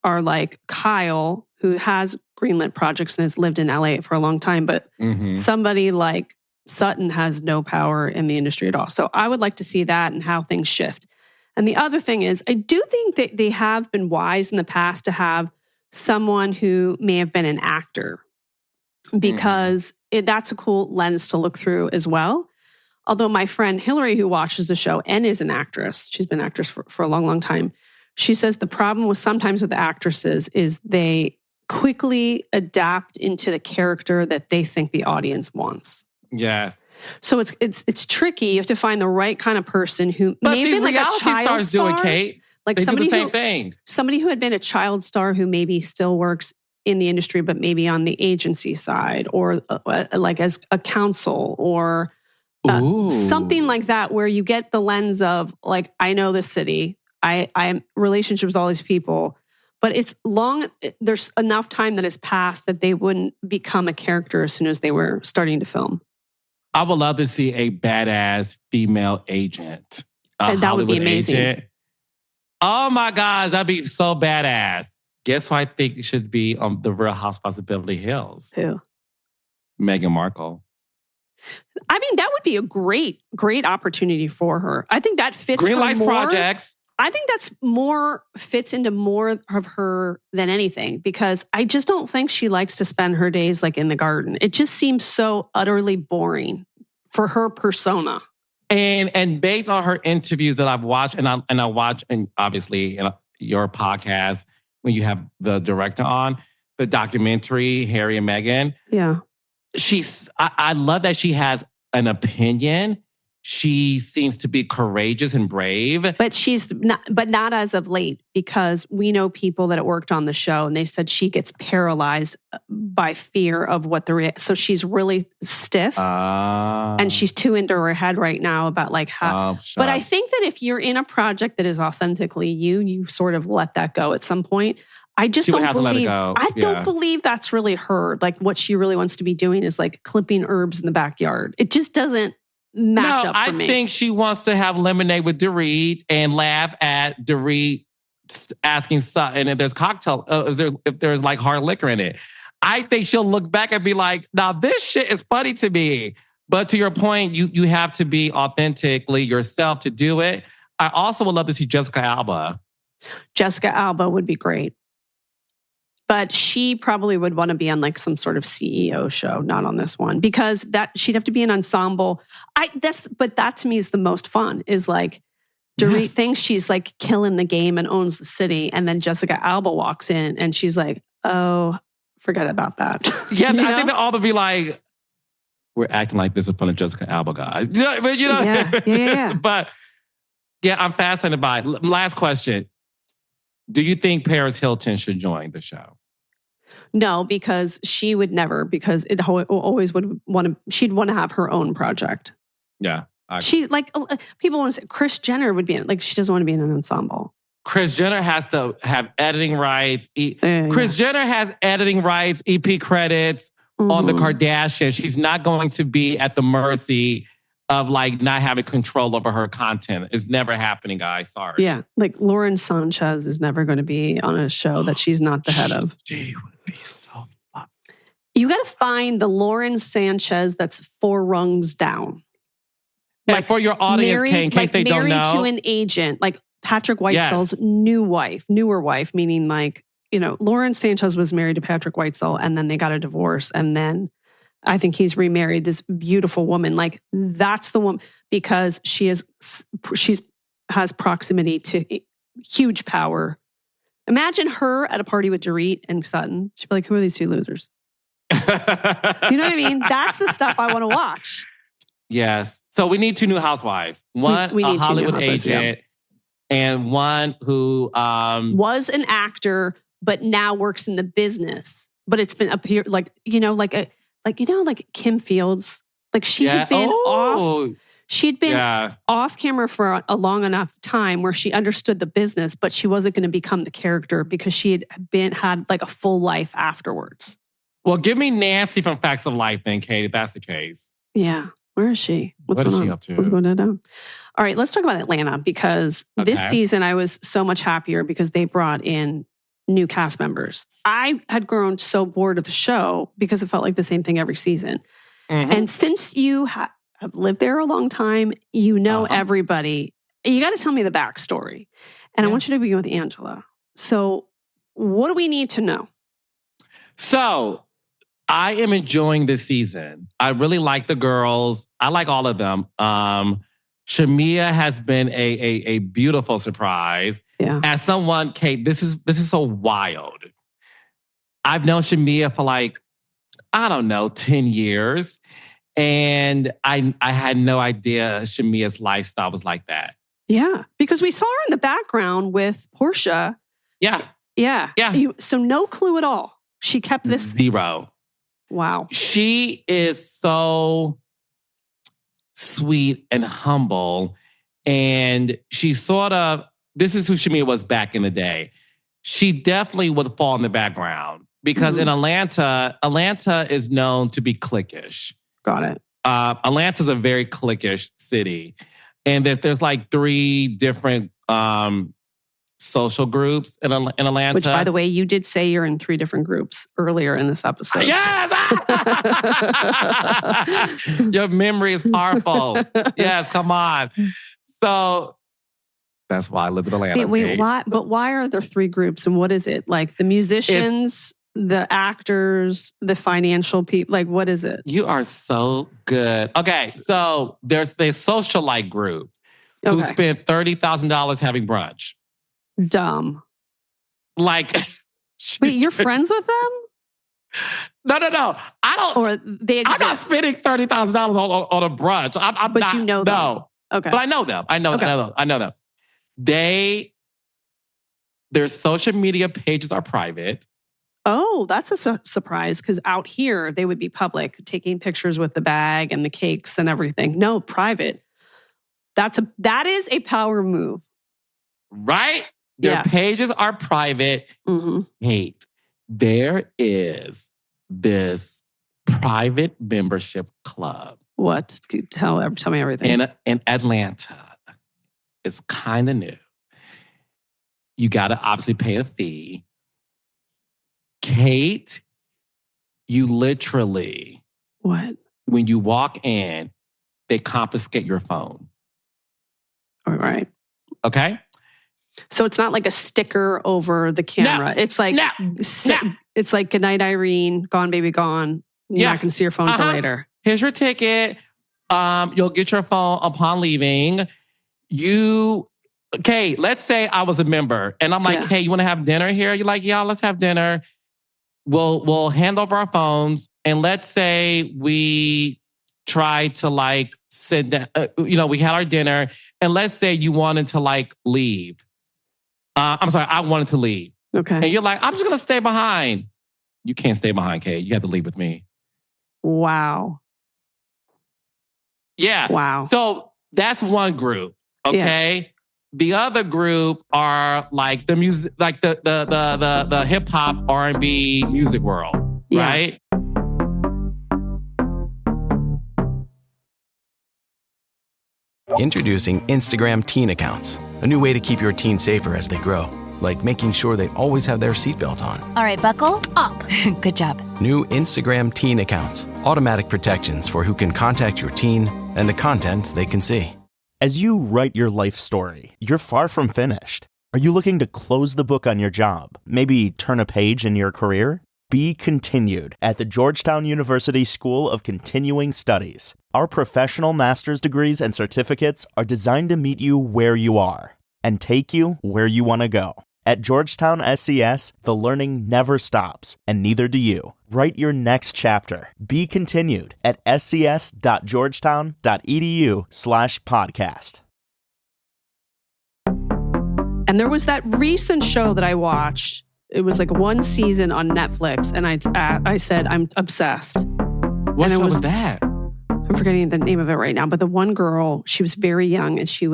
are like Kyle, who has greenlit projects and has lived in LA for a long time, but somebody like Sutton has no power in the industry at all. So I would like to see that and how things shift. And the other thing is, I do think that they have been wise in the past to have someone who may have been an actor, because that's a cool lens to look through as well. Although my friend Hillary, who watches the show and is an actress, she's been an actress for a long, long time. She says the problem sometimes with the actresses is they quickly adapt into the character that they think the audience wants. Yes. So it's tricky. You have to find the right kind of person who maybe like a child star. Doing, Kate, like they somebody do the same thing. Somebody who had been a child star who maybe still works in the industry, but maybe on the agency side, or like as a counsel, or something like that, where you get the lens of like, I know this city, I am relationships with all these people, but it's long. There's enough time that has passed that they wouldn't become a character as soon as they were starting to film. I would love to see a badass female agent. And that would be amazing. Agent. Oh my gosh, that'd be so badass. Guess who I think should be on the Real Housewives of Beverly Hills? Who? Meghan Markle. I mean, that would be a great opportunity for her. I think that fits Green her Lights more. Projects. I think fits into more of her than anything, because I just don't think she likes to spend her days like in the garden. It just seems so utterly boring for her persona. And based on her interviews that I've watched, and I watch, and obviously your podcast when you have the director on, the documentary Harry and Meghan. Yeah, I love that she has an opinion. She seems to be courageous and brave. But she's not as of late, because we know people that worked on the show and they said she gets paralyzed by fear of what so she's really stiff and she's too into her head right now about like how. But I think that if you're in a project that is authentically you sort of let that go at some point. I just don't believe. Don't believe that's really her. Like what she really wants to be doing is like clipping herbs in the backyard. It just doesn't match up for me. I think she wants to have lemonade with Dorit and laugh at Dorit asking Sutton if there's cocktail, if there's like hard liquor in it. I think she'll look back and be like, now this shit is funny to me. But to your point, you have to be authentically yourself to do it. I also would love to see Jessica Alba. Jessica Alba would be great. But she probably would want to be on like some sort of CEO show, not on this one, because she'd have to be an ensemble. But that to me is the most fun. Is like Dorit thinks she's like killing the game and owns the city, and then Jessica Alba walks in and she's like, "Oh, forget about that." Yeah, I think they'll all be like, "We're acting like this in front of Jessica Alba, guys." But yeah. But yeah, I'm fascinated by it. Last question. Do you think Paris Hilton should join the show? No, because she would never, because it always would want to, she'd want to have her own project. Yeah. She like, people want to say Kris Jenner would be in, like, she doesn't want to be in an ensemble. Kris Jenner has to have editing rights. Kris Jenner has editing rights, EP credits on the Kardashians. She's not going to be at the mercy of like not having control over her content. It's never happening, guys. Sorry. Yeah. Like Lauren Sanchez is never going to be on a show that she's not the head of. She would be so fun. You got to find the Lauren Sanchez that's 4 rungs down. And like for your audience, in case they don't know. Married to an agent, like Patrick Whitesell's newer wife, meaning like Lauren Sanchez was married to Patrick Whitesell, and then they got a divorce, and then I think he's remarried this beautiful woman. Like, that's the woman, because she's has proximity to huge power. Imagine her at a party with Dorit and Sutton. She'd be like, who are these two losers? You know what I mean? That's the stuff I want to watch. Yes. So we need 2 new housewives. One, we need a Hollywood agent, and one who was an actor, but now works in the business. But it's been like Kim Fields. Like, she had been off. She'd been off camera for a long enough time where she understood the business, but she wasn't going to become the character because she had like a full life afterwards. Well, give me Nancy from Facts of Life then, Kate, if that's the case. Yeah. Where is she? What is she up to? What's going on? All right, let's talk about Atlanta, because this season I was so much happier because they brought in new cast members. I had grown so bored of the show because it felt like the same thing every season. Mm-hmm. And since you have lived there a long time, everybody. You got to tell me the backstory. And I want you to begin with Angela. So what do we need to know? So I am enjoying this season. I really like the girls. I like all of them. Shamia has been a beautiful surprise. Yeah. As someone, Kate, this is so wild. I've known Shamia for 10 years. And I had no idea Shamia's lifestyle was like that. Yeah. Because we saw her in the background with Portia. Yeah. Yeah. So no clue at all. She kept this. 0. Wow. She is so sweet and humble. And she this is who Shamia was back in the day. She definitely would fall in the background because in Atlanta is known to be cliquish. Got it. Atlanta's a very cliquish city. And there's 3 different social groups in Atlanta. Which, by the way, you did say you're in 3 different groups earlier in this episode. Yes! Your memory is powerful. Yes, come on. So that's why I live in Atlanta. Wait, why? But why are there 3 groups? And what is it? Like the musicians, the actors, the financial people? Like, what is it? You are so good. Okay, so there's the socialite group who spent $30,000 having brunch. Dumb. Wait, you're friends with them? No. I don't. Or they exist. I'm not spending $30,000 on a brunch. I'm but not. You know them. No. Okay. But I know them. I know them. Their social media pages are private. Oh, that's a surprise, because out here they would be public, taking pictures with the bag and the cakes and everything. No, private. That is a power move. Right? Their pages are private. Mm-hmm. Hate. There is this private membership club. What? Tell me everything. In Atlanta. It's kind of new. You got to obviously pay a fee. Kate, you literally... What? When you walk in, they confiscate your phone. All right. Okay? So it's not like a sticker over the camera. It's like it's like "Good night, Irene. Gone, baby, gone." You're not going to see your phone till later. Here's your ticket. You'll get your phone upon leaving. Okay, let's say I was a member and I'm like, hey, you want to have dinner here? You're like, yeah, let's have dinner. We'll hand over our phones, and let's say we try to sit down. We had our dinner, and let's say you wanted to leave. I'm sorry, I wanted to leave. Okay. And you're like, I'm just going to stay behind. You can't stay behind, Kate. You have to leave with me. Wow. Yeah. Wow. So that's one group. Okay. Yeah. The other group are the music, the hip hop R&B music world, right? Introducing Instagram Teen Accounts, a new way to keep your teen safer as they grow, like making sure they always have their seatbelt on. All right, buckle up. Good job. New Instagram Teen Accounts, automatic protections for who can contact your teen and the content they can see. As you write your life story, you're far from finished. Are you looking to close the book on your job? Maybe turn a page in your career? Be continued at the Georgetown University School of Continuing Studies. Our professional master's degrees and certificates are designed to meet you where you are and take you where you want to go. At Georgetown SCS, the learning never stops, and neither do you. Write your next chapter. Be continued at scs.georgetown.edu/podcast. And there was that recent show that I watched. It was like one season on Netflix, and I said, I'm obsessed. What show was that? I'm forgetting the name of it right now, but the one girl, she was very young, and she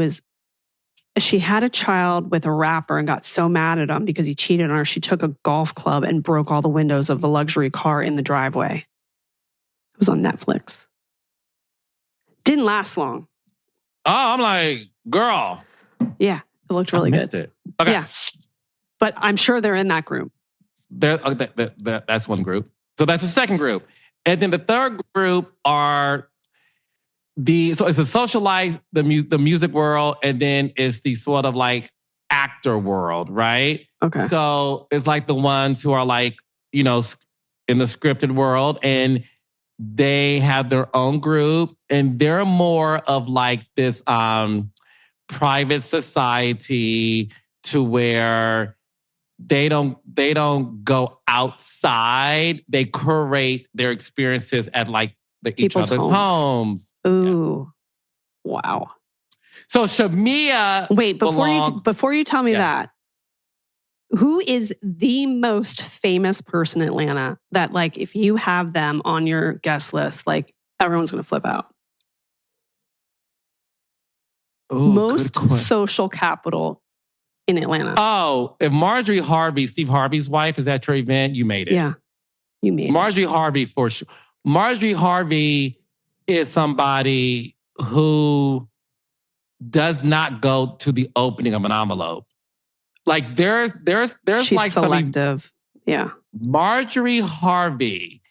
had a child with a rapper and got so mad at him because he cheated on her. She took a golf club and broke all the windows of the luxury car in the driveway. It was on Netflix. Didn't last long. Oh, I'm like, girl. Yeah, it looked really good. It. Okay. Yeah. But I'm sure they're in that group. That's one group. So that's the second group. And then the third group are so it's a socialite, the music world, and then it's the sort of like actor world, right? Okay. So it's like the ones who are like, in the scripted world, and they have their own group, and they're more of like this private society to where they don't go outside. They curate their experiences at like each other's homes. Ooh, wow. So Shamia, wait, before you tell me that, who is the most famous person in Atlanta that, like, if you have them on your guest list, like, everyone's going to flip out? Ooh, most social capital in Atlanta. Oh, if Marjorie Harvey, Steve Harvey's wife, is at your event, you made it. Yeah, you made Marjorie Harvey for sure. Marjorie Harvey is somebody who does not go to the opening of an envelope. Like there's She's like selective. Yeah. Marjorie Harvey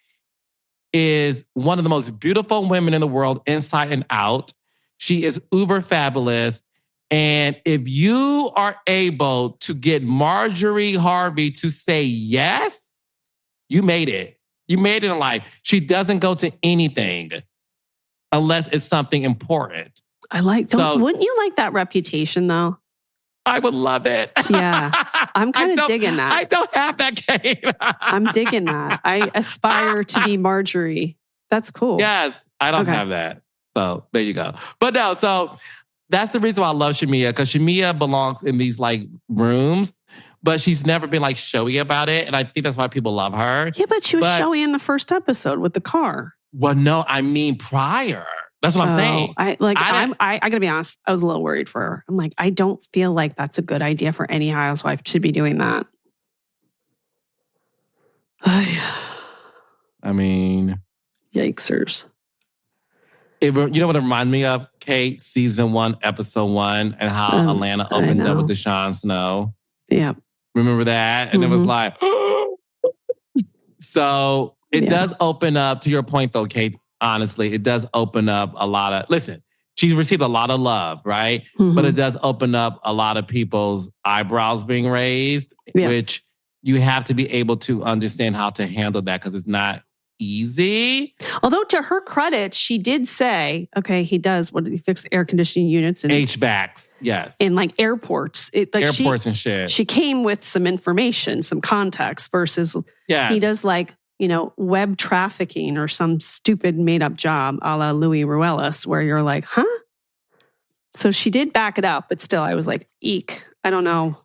is one of the most beautiful women in the world, inside and out. She is uber fabulous. And if you are able to get Marjorie Harvey to say yes, you made it. You made it in life. She doesn't go to anything unless it's something important. Wouldn't you like that reputation though? I would love it. Yeah. I'm kind of digging that. I don't have that, Kate. I'm digging that. I aspire to be Marjorie. That's cool. Yes. I don't have that. So there you go. But no, so that's the reason why I love Shamia, because Shamia belongs in these like rooms, but she's never been like showy about it. And I think that's why people love her. Yeah, but she was showy in the first episode with the car. Well, no, I mean prior. That's what I'm saying. I gotta be honest, I was a little worried for her. I'm like, I don't feel like that's a good idea for any housewife to be doing that. I mean, yikesers. You know what it reminded me of? Kate, season 1, episode 1, and how Atlanta opened up with Deshaun Snow. Yeah. Remember that? And it was like, so it does open up, to your point though, Kate, honestly, it does open up a lot of, listen, she's received a lot of love, right? Mm-hmm. But it does open up a lot of people's eyebrows being raised, which you have to be able to understand how to handle that, because it's not easy. Although to her credit, she did say, okay, he fix air conditioning units and HVACs, yes. In like airports. Airports and shit. She came with some information, some context versus he does like, web trafficking or some stupid made up job a la Louis Ruelas where you're like, huh? So she did back it up, but still I was like, eek, I don't know.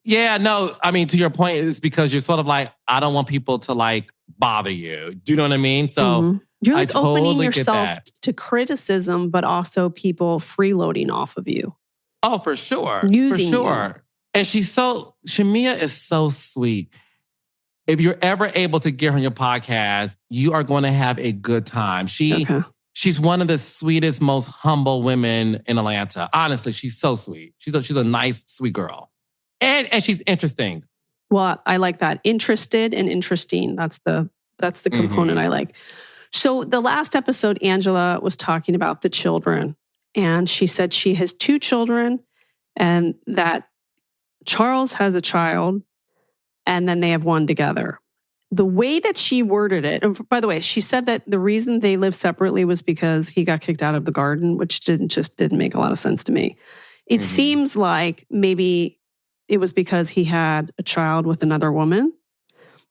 Yeah, no, I mean, to your point, it's because you're sort of like, I don't want people to like bother you. Do you know what I mean? So you're like totally opening yourself to criticism, but also people freeloading off of you. Oh, for sure. Using for sure. You. And Shamia is so sweet. If you're ever able to get her on your podcast, you are going to have a good time. She's one of the sweetest, most humble women in Atlanta. Honestly, she's so sweet. She's a nice, sweet girl. And she's interesting. Well, I like that. Interested and interesting. That's the component I like. So the last episode, Angela was talking about the children. And she said she has 2 children and that Charles has a child, and then they have one together. The way that she worded it, and by the way, she said that the reason they live separately was because he got kicked out of the garden, which didn't make a lot of sense to me. It seems like maybe it was because he had a child with another woman.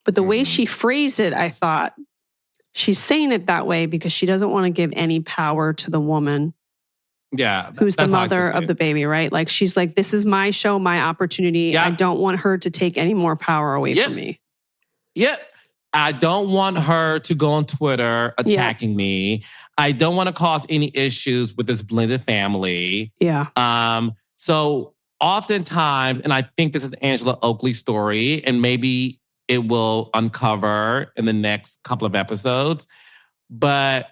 But the way she phrased it, I thought, she's saying it that way because she doesn't want to give any power to the woman. Yeah. Who's the mother of the baby, right? Like, she's like, this is my show, my opportunity. Yeah. I don't want her to take any more power away from me. Yep. I don't want her to go on Twitter attacking me. I don't want to cause any issues with this blended family. Yeah. So oftentimes, and I think this is Angela Oakley's story, and maybe it will uncover in the next couple of episodes. But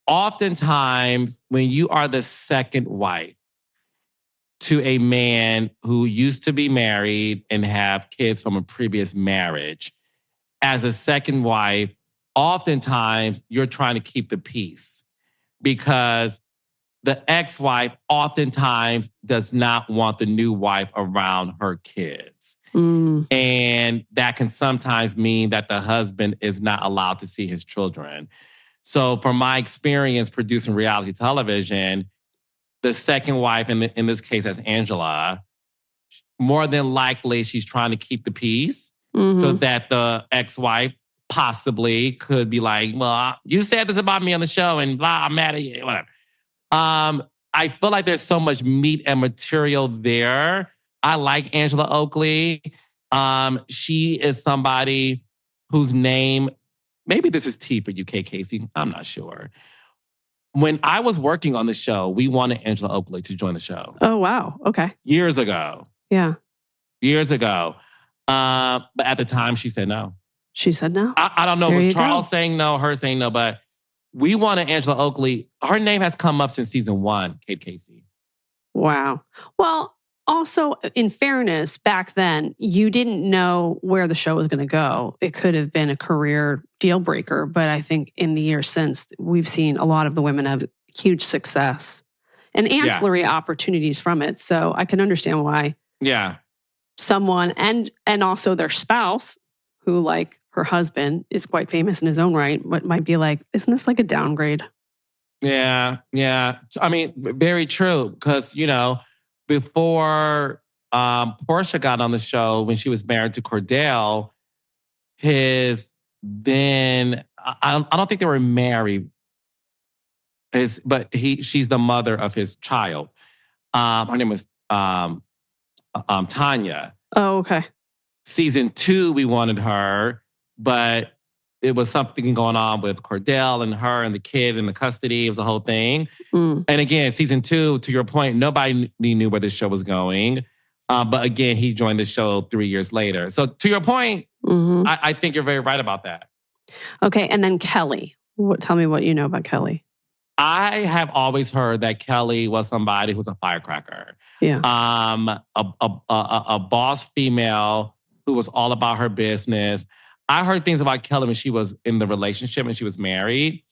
oftentimes, when you are the second wife to a man who used to be married and have kids from a previous marriage, as a second wife, oftentimes you're trying to keep the peace because the ex-wife oftentimes does not want the new wife around her kids. And that can sometimes mean that the husband is not allowed to see his children. So from my experience producing reality television, the second wife, in this case as Angela, more than likely she's trying to keep the peace so that the ex-wife possibly could be like, well, you said this about me on the show and blah, I'm mad at you, whatever. I feel like there's so much meat and material there. I like Angela Oakley. She is somebody whose name, maybe this is tea for you, KKC. I'm not sure. When I was working on the show, we wanted Angela Oakley to join the show. Oh, wow. Okay. Years ago. Yeah. Years ago. But at the time, she said no. She said no? I don't know. There Was you Charles go. saying no, her saying no? But we wanted Angela Oakley. Her name has come up since season 1, Kate Casey. Wow. Well, also, in fairness, back then, you didn't know where the show was going to go. It could have been a career deal breaker. But I think in the years since, we've seen a lot of the women have huge success and ancillary opportunities from it. So I can understand why someone and also their spouse, who like her husband is quite famous in his own right, but might be like, isn't this like a downgrade? Yeah. I mean, very true. Because, before Portia got on the show, when she was married to Cordell, his then, I don't think they were married, but she's the mother of his child. Her name was Tanya. Oh, okay. Season 2, we wanted her, but it was something going on with Cordell and her and the kid in the custody. It was a whole thing. And again, season 2, to your point, nobody knew where this show was going. But again, he joined the show 3 years later. So to your point, I think you're very right about that. Okay, and then Kelly. Tell me what you know about Kelly. I have always heard that Kelly was somebody who's a firecracker. Yeah. A boss female who was all about her business. I heard things about Kelly when she was in the relationship and she was married,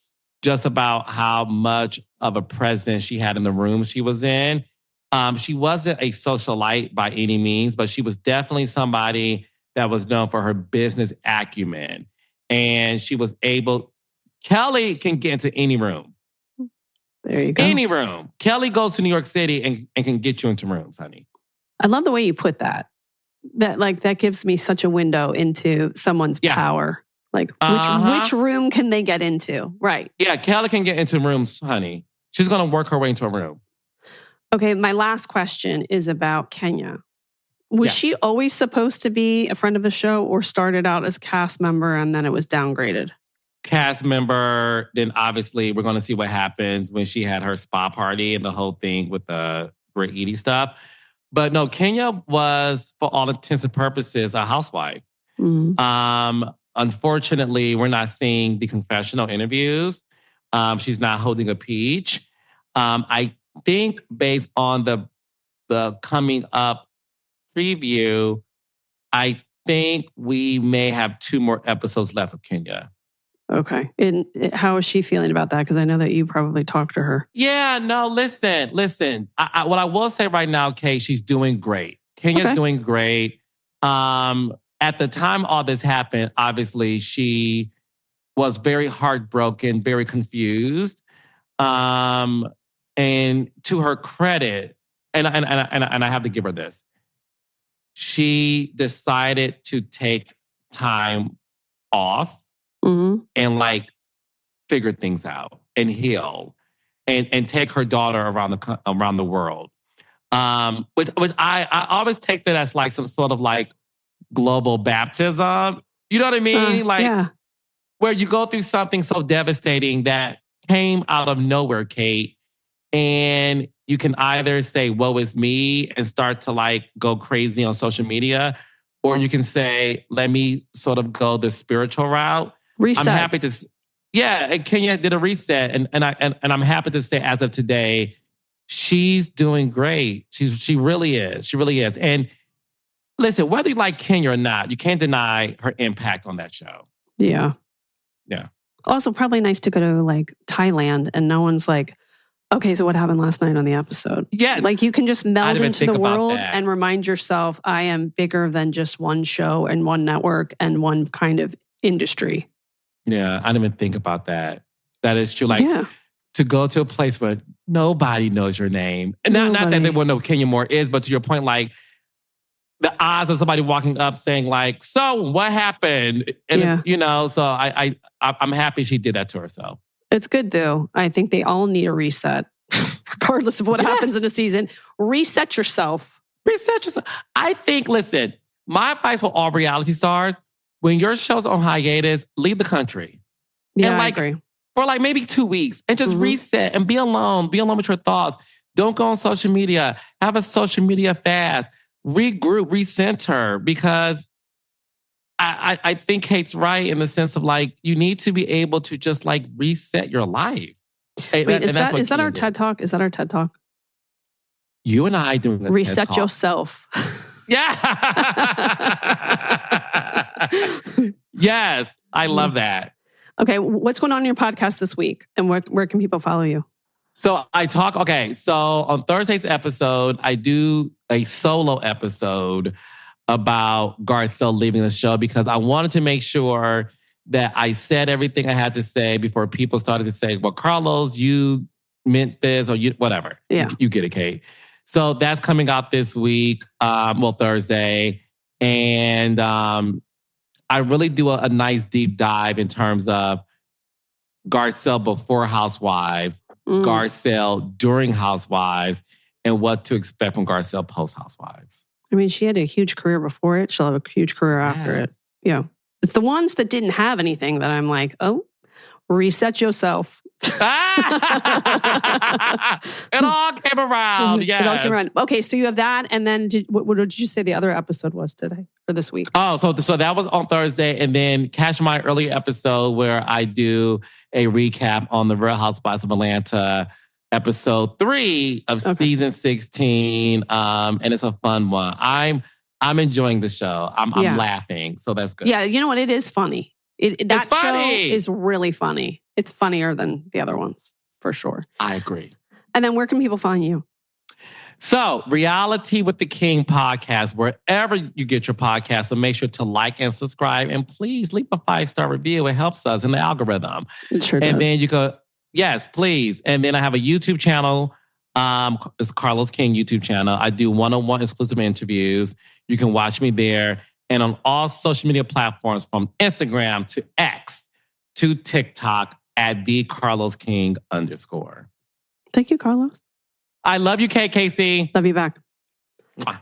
just about how much of a presence she had in the room she was in. She wasn't a socialite by any means, but she was definitely somebody that was known for her business acumen. And she was Kelly can get into any room. There you go. Any room. Kelly goes to New York City and can get you into rooms, honey. I love the way you put that. That gives me such a window into someone's power. Like, which room can they get into? Right. Yeah, Kelly can get into rooms, honey. She's going to work her way into a room. Okay, my last question is about Kenya. Was she always supposed to be a friend of the show or started out as a cast member and then it was downgraded? Cast member, then obviously we're going to see what happens when she had her spa party and the whole thing with the Brit Edie stuff. But no, Kenya was, for all intents and purposes, a housewife. Unfortunately, we're not seeing the confessional interviews. She's not holding a peach. I think based on the coming up preview, I think we may have 2 more episodes left of Kenya. Okay. And how is she feeling about that? Because I know that you probably talked to her. Yeah, no, listen. What I will say right now, Kate, she's doing great. Kenya's doing great. At the time all this happened, obviously she was very heartbroken, very confused. And to her credit, and I have to give her this, she decided to take time off and like figure things out and heal and take her daughter around the world. Which I always take that as like some sort of like global baptism. You know what I mean? Where you go through something so devastating that came out of nowhere, Kate, and you can either say, woe is me, and start to like go crazy on social media, or you can say, let me sort of go the spiritual route. Reset. I'm happy to, and Kenya did a reset, and I'm happy to say, as of today, she's doing great. She really is. She really is. And listen, whether you like Kenya or not, you can't deny her impact on that show. Yeah. Yeah. Also, probably nice to go to like Thailand and no one's like, okay, so what happened last night on the episode? Yeah. Like you can just meld into the world that. and remind yourself, I am bigger than just one show and one network and one kind of industry. Yeah, I didn't even think about that. That is true. Like to go to a place where nobody knows your name. And not that they won't know who Kenya Moore is, but to your point, like the odds of somebody walking up saying like, so what happened? And you know, so I'm happy she did that to herself. It's good though. I think they all need a reset, regardless of what happens in a season. Reset yourself. Reset yourself. I think, listen, my advice for all reality stars, when your show's on hiatus, leave the country. Yeah, and like, I agree. For like maybe 2 weeks and just reset and be alone. Be alone with your thoughts. Don't go on social media. Have a social media fast. Regroup, recenter, because I think Kate's right in the sense of like, you need to be able to just like reset your life. Wait, is that our TED Talk? Is that our TED Talk? You and I doing a reset TED Talk. Yourself. Yeah. Yes. I love that. Okay. What's going on in your podcast this week? And where can people follow you? So so on Thursday's episode, I do a solo episode about Garcelle leaving the show because I wanted to make sure that I said everything I had to say before people started to say, well, Carlos, you meant this or you, whatever. Yeah. You get it, Kate. So that's coming out this week, Thursday. And I really do a nice deep dive in terms of Garcelle before Housewives, Garcelle during Housewives, and what to expect from Garcelle post Housewives. I mean, she had a huge career before it. She'll have a huge career after it. Yeah. It's the ones that didn't have anything that I'm like, oh, reset yourself. It all came around. Yeah. It all came around. Okay, so you have that. And then what did you say the other episode was today or this week? Oh, so that was on Thursday. And then catch my earlier episode where I do a recap on the Real Housewives of Atlanta, episode 3 of season 16. And it's a fun one. I'm enjoying the show. I'm laughing. So that's good. Yeah, you know what? It is funny. That show is really funny. It's funnier than the other ones, for sure. I agree. And then where can people find you? So, Reality with the King podcast, wherever you get your podcast, so make sure to like and subscribe. And please leave a 5-star review. It helps us in the algorithm. It sure does. And then you go, yes, please. And then I have a YouTube channel. It's Carlos King YouTube channel. I do one-on-one exclusive interviews. You can watch me there. And on all social media platforms from Instagram to X to TikTok at @TheCarlosKing_. Thank you, Carlos. I love you, KKC. Love you back. Mwah.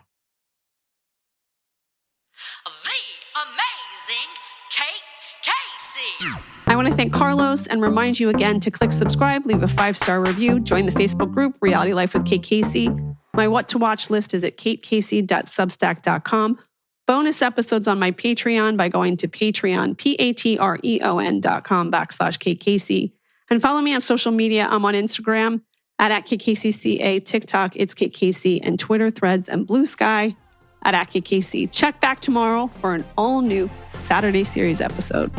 The amazing Kate Casey. I want to thank Carlos and remind you again to click subscribe, leave a 5-star review, join the Facebook group, Reality Life with Kate Casey. My what to watch list is at katecasey.substack.com. Bonus episodes on my Patreon by going to Patreon, patreon.com/Kate Casey. And follow me on social media. I'm on Instagram at Kate Casey CA, TikTok, it's Kate Casey, and Twitter, Threads, and Blue Sky at Kate Casey. Check back tomorrow for an all-new Saturday series episode.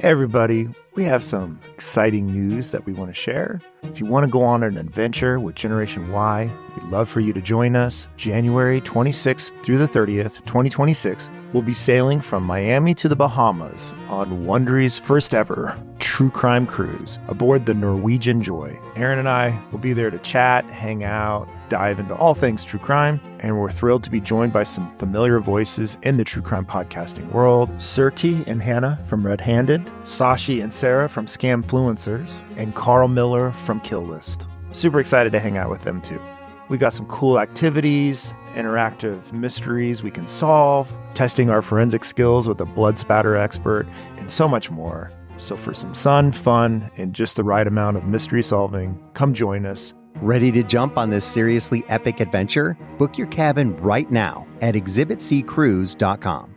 Hey everybody, we have some exciting news that we want to share. If you want to go on an adventure with Generation Y, we'd love for you to join us. January 26th through the 30th, 2026, we'll be sailing from Miami to the Bahamas on Wondery's first ever true crime cruise aboard the Norwegian Joy. Aaron and I will be there to chat, hang out, dive into all things true crime, and we're thrilled to be joined by some familiar voices in the true crime podcasting world. Surti and Hannah from Red Handed, Sashi and Sarah from Scamfluencers, and Carl Miller from Kill List. Super excited to hang out with them too. We got some cool activities, interactive mysteries we can solve, testing our forensic skills with a blood spatter expert, and so much more. So for some sun, fun, and just the right amount of mystery solving, come join us. Ready to jump on this seriously epic adventure? Book your cabin right now at exhibitccruise.com.